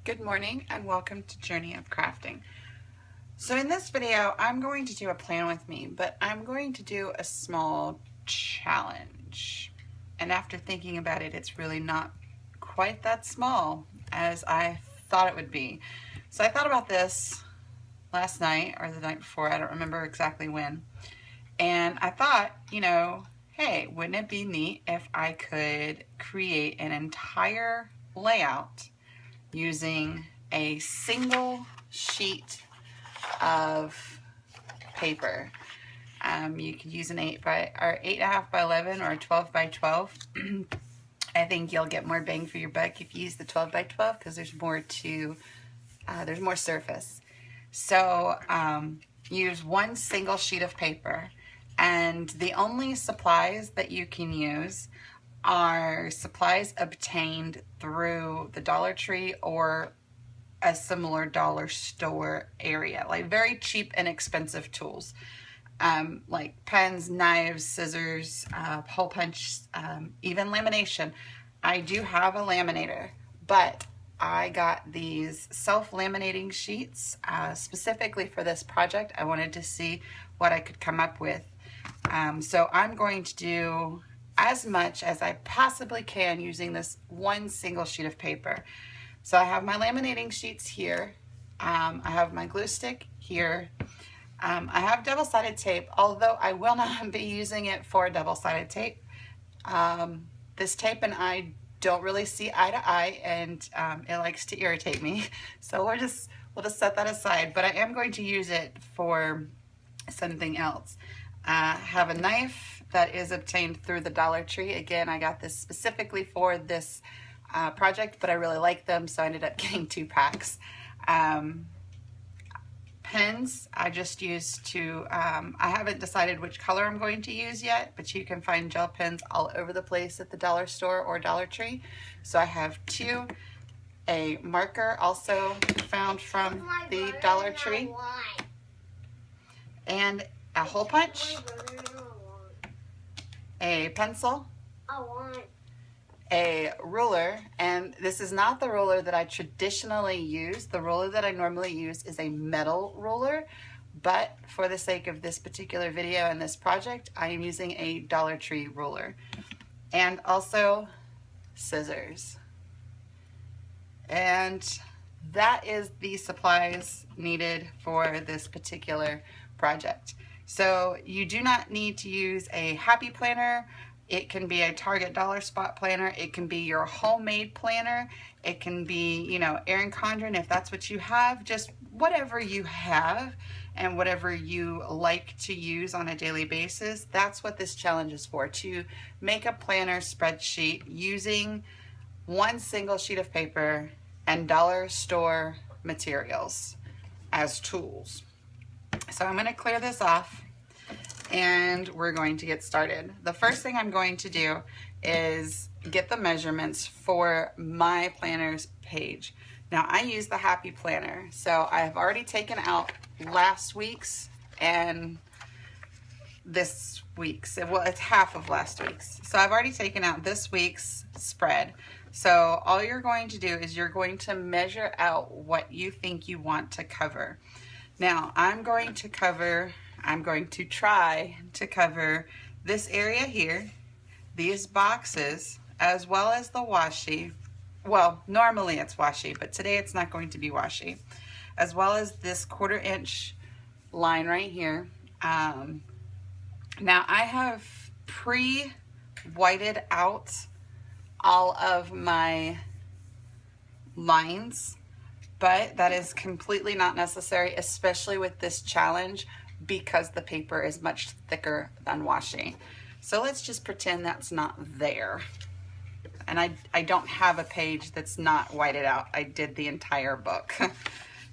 Good morning and welcome to Journey of Crafting. So in this video, I'm going to do a plan with me, but I'm going to do a small challenge. And after thinking about it, it's really not quite that small as I thought it would be. So I thought about this last night or the night before, I don't remember exactly when. And I thought, hey, wouldn't it be neat if I could create an entire layout using a single sheet of paper. You could use an 8.5 by 11 or a 12 by 12. I think you'll get more bang for your buck if you use the 12 by 12 because there's more surface. So use one single sheet of paper, and the only supplies that you can use are supplies obtained through the Dollar Tree or a similar dollar store area, like very cheap and expensive tools, like pens, knives, scissors, hole punch, even lamination. I do have a laminator, but I got these self-laminating sheets specifically for this project. I wanted to see what I could come up with. So I'm going to do as much as I possibly can using this one single sheet of paper. So I have my laminating sheets here. I have my glue stick here. I have double-sided tape, although I will not be using it for double-sided tape. This tape and I don't really see eye to eye, and it likes to irritate me. So we'll just set that aside, but I am going to use it for something else. I have a knife that is obtained through the Dollar Tree. Again, I got this specifically for this project, but I really like them, so I ended up getting 2 packs. Pens, I just used to, I haven't decided which color I'm going to use yet, but you can find gel pens all over the place at the dollar store or Dollar Tree. So I have 2. A marker also found from the Dollar Tree. And a hole punch. A pencil. A ruler, and this is not the ruler that I traditionally use. The ruler that I normally use is a metal ruler, but for the sake of this particular video and this project, I am using a Dollar Tree ruler. And also scissors. And that is the supplies needed for this particular project. So you do not need to use a happy planner. It can be a Target Dollar Spot planner. It can be your homemade planner. It can be, Erin Condren, if that's what you have. Just whatever you have and whatever you like to use on a daily basis. That's what this challenge is for, to make a planner spreadsheet using one single sheet of paper and dollar store materials as tools. So I'm going to clear this off and we're going to get started. The first thing I'm going to do is get the measurements for my planner's page. Now I use the Happy Planner, so I have already taken out last week's and this week's. Well, it's half of last week's. So I've already taken out this week's spread. So all you're going to do is you're going to measure out what you think you want to cover. Now I'm going to try to cover this area here, these boxes, as well as the washi. Well, normally it's washi, but today it's not going to be washi. As well as this 1/4 inch line right here. Now I have pre-whited out all of my lines, but that is completely not necessary, especially with this challenge, because the paper is much thicker than washi. So let's just pretend that's not there. And I don't have a page that's not whited out. I did the entire book.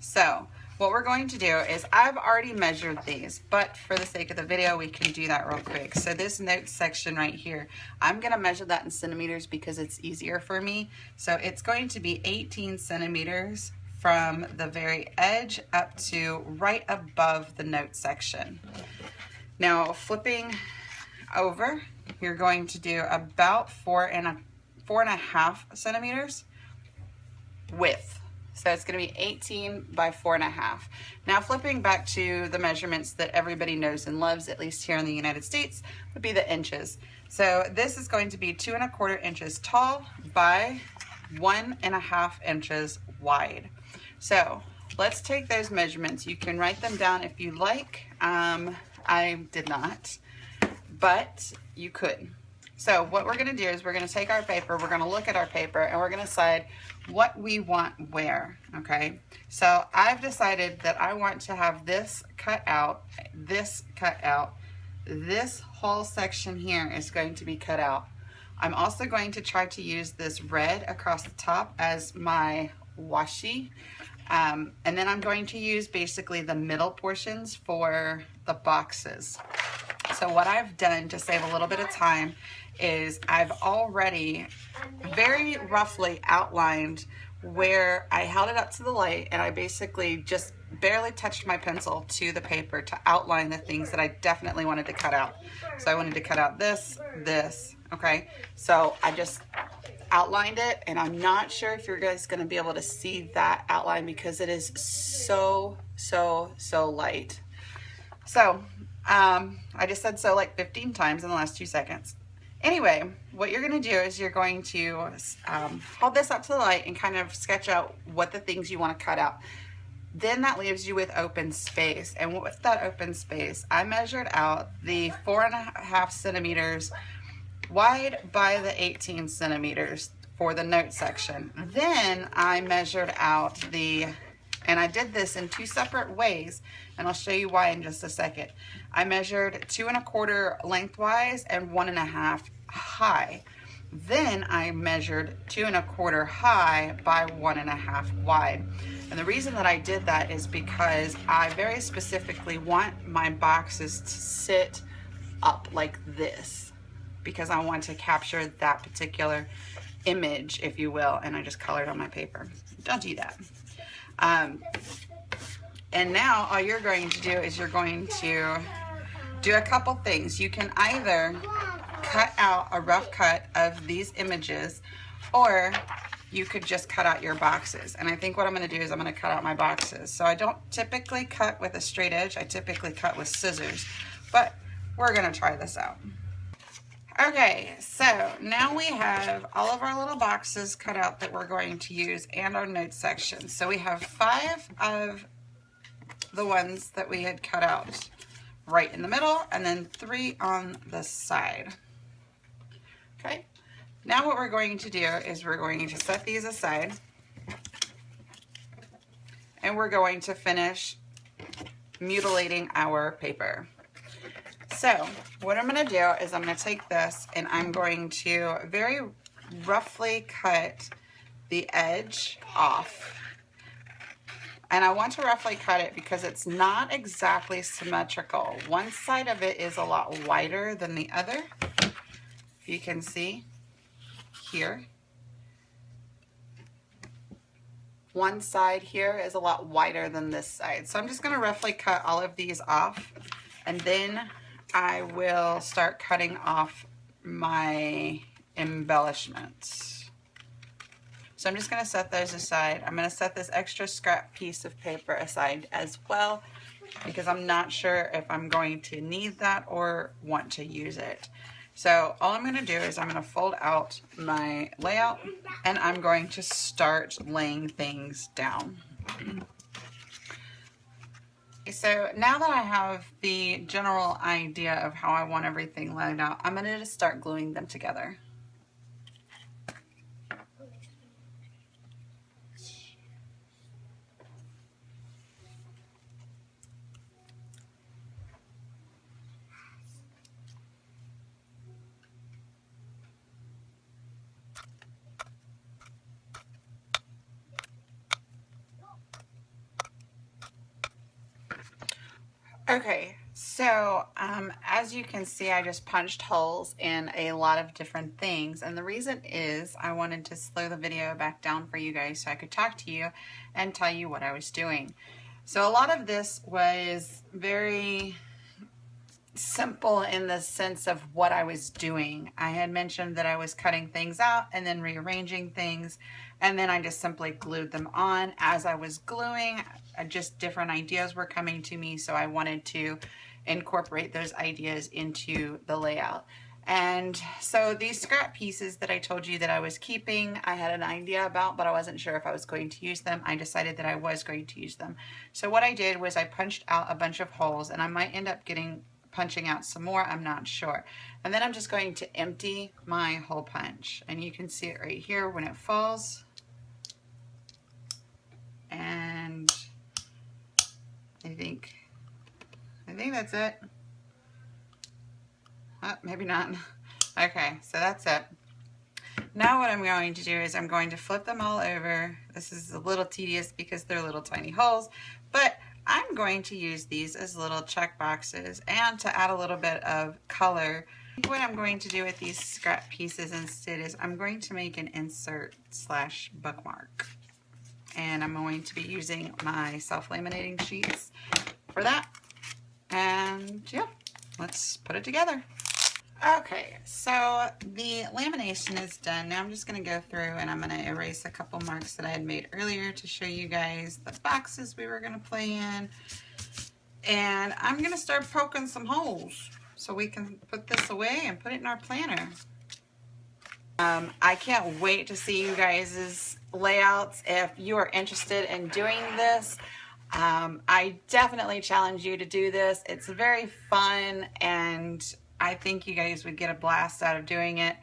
So what we're going to do is, I've already measured these, but for the sake of the video, we can do that real quick. So this note section right here, I'm gonna measure that in centimeters because it's easier for me. So it's going to be 18 centimeters from the very edge up to right above the note section. Now flipping over, you're going to do about 4.5 centimeters width. So it's going to be 18 by 4.5. Now flipping back to the measurements that everybody knows and loves, at least here in the United States, would be the inches. So this is going to be 2¼ inches tall by 1.5 inches wide. So let's take those measurements. You can write them down if you like. I did not, but you could. So what we're going to do is we're going to take our paper, we're going to look at our paper, and we're going to decide what we want where, okay? So I've decided that I want to have this cut out, this cut out, this whole section here is going to be cut out. I'm also going to try to use this red across the top as my washi, and then I'm going to use basically the middle portions for the boxes. So what I've done to save a little bit of time is I've already very roughly outlined where I held it up to the light, and I basically just barely touched my pencil to the paper to outline the things that I definitely wanted to cut out. So I wanted to cut out this, okay? So I just outlined it, and I'm not sure if you're guys going to be able to see that outline because it is so light. So I just said so like 15 times in the last 2 seconds. Anyway, what you're going to do is you're going to hold this up to the light and kind of sketch out what the things you want to cut out. Then that leaves you with open space. And with that open space, I measured out the 4.5 centimeters wide by the 18 centimeters for the note section. Then I measured out and I did this in 2 separate ways, and I'll show you why in just a second. I measured 2¼ lengthwise and 1.5 high. Then I measured 2¼ high by 1.5 wide. And the reason that I did that is because I very specifically want my boxes to sit up like this, because I want to capture that particular image, if you will, and I just colored on my paper. Don't do that. And now all you're going to do is you're going to do a couple things. You can either cut out a rough cut of these images, or you could just cut out your boxes. And I think what I'm going to do is I'm going to cut out my boxes. So I don't typically cut with a straight edge. I typically cut with scissors, but we're going to try this out. Okay, so now we have all of our little boxes cut out that we're going to use, and our notes section. So we have 5 of the ones that we had cut out right in the middle, and then 3 on the side. Okay, now what we're going to do is we're going to set these aside, and we're going to finish mutilating our paper. So what I'm going to do is I'm going to take this and I'm going to very roughly cut the edge off. And I want to roughly cut it because it's not exactly symmetrical. One side of it is a lot wider than the other. If you can see here. One side here is a lot wider than this side. So I'm just going to roughly cut all of these off, and then I will start cutting off my embellishments. So I'm just going to set those aside. I'm going to set this extra scrap piece of paper aside as well, because I'm not sure if I'm going to need that or want to use it. So all I'm going to do is I'm going to fold out my layout, and I'm going to start laying things down. So now that I have the general idea of how I want everything laid out, I'm going to just start gluing them together. Okay, so as you can see, I just punched holes in a lot of different things, and the reason is I wanted to slow the video back down for you guys so I could talk to you and tell you what I was doing. So a lot of this was very simple in the sense of what I was doing. I had mentioned that I was cutting things out and then rearranging things, and then I just simply glued them on. As I was gluing, just different ideas were coming to me, so I wanted to incorporate those ideas into the layout. And so these scrap pieces that I told you that I was keeping, I had an idea about, but I wasn't sure if I was going to use them. I decided that I was going to use them. So what I did was I punched out a bunch of holes, and I might end up punching out some more, I'm not sure. And then I'm just going to empty my hole punch, and you can see it right here when it falls. And I think that's it. Oh, maybe not. Okay, so that's it. Now what I'm going to do is I'm going to flip them all over. This is a little tedious because they're little tiny holes, but I'm going to use these as little check boxes and to add a little bit of color. What I'm going to do with these scrap pieces instead is I'm going to make an insert / bookmark. And I'm going to be using my self-laminating sheets for that. And yeah, let's put it together. Okay, so the lamination is done. Now I'm just going to go through and I'm going to erase a couple marks that I had made earlier to show you guys the boxes we were going to play in. And I'm going to start poking some holes so we can put this away and put it in our planner. I can't wait to see you guys' layouts if you are interested in doing this. I definitely challenge you to do this. It's very fun, and I think you guys would get a blast out of doing it.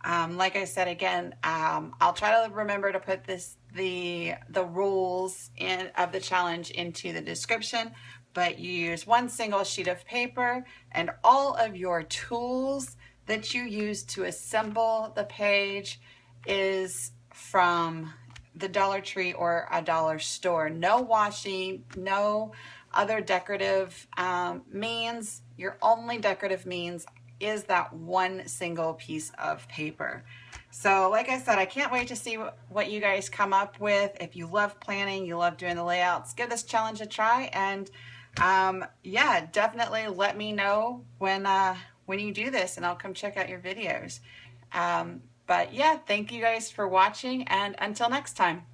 Like I said again, I'll try to remember to put the rules of the challenge into the description, but you use one single sheet of paper, and all of your tools that you use to assemble the page is from the Dollar Tree or a dollar store. No washi, no other decorative means. Your only decorative means is that one single piece of paper. So like I said, I can't wait to see what you guys come up with. If you love planning, you love doing the layouts, give this challenge a try. And yeah, definitely let me know when you do this, and I'll come check out your videos. But yeah, thank you guys for watching, and until next time.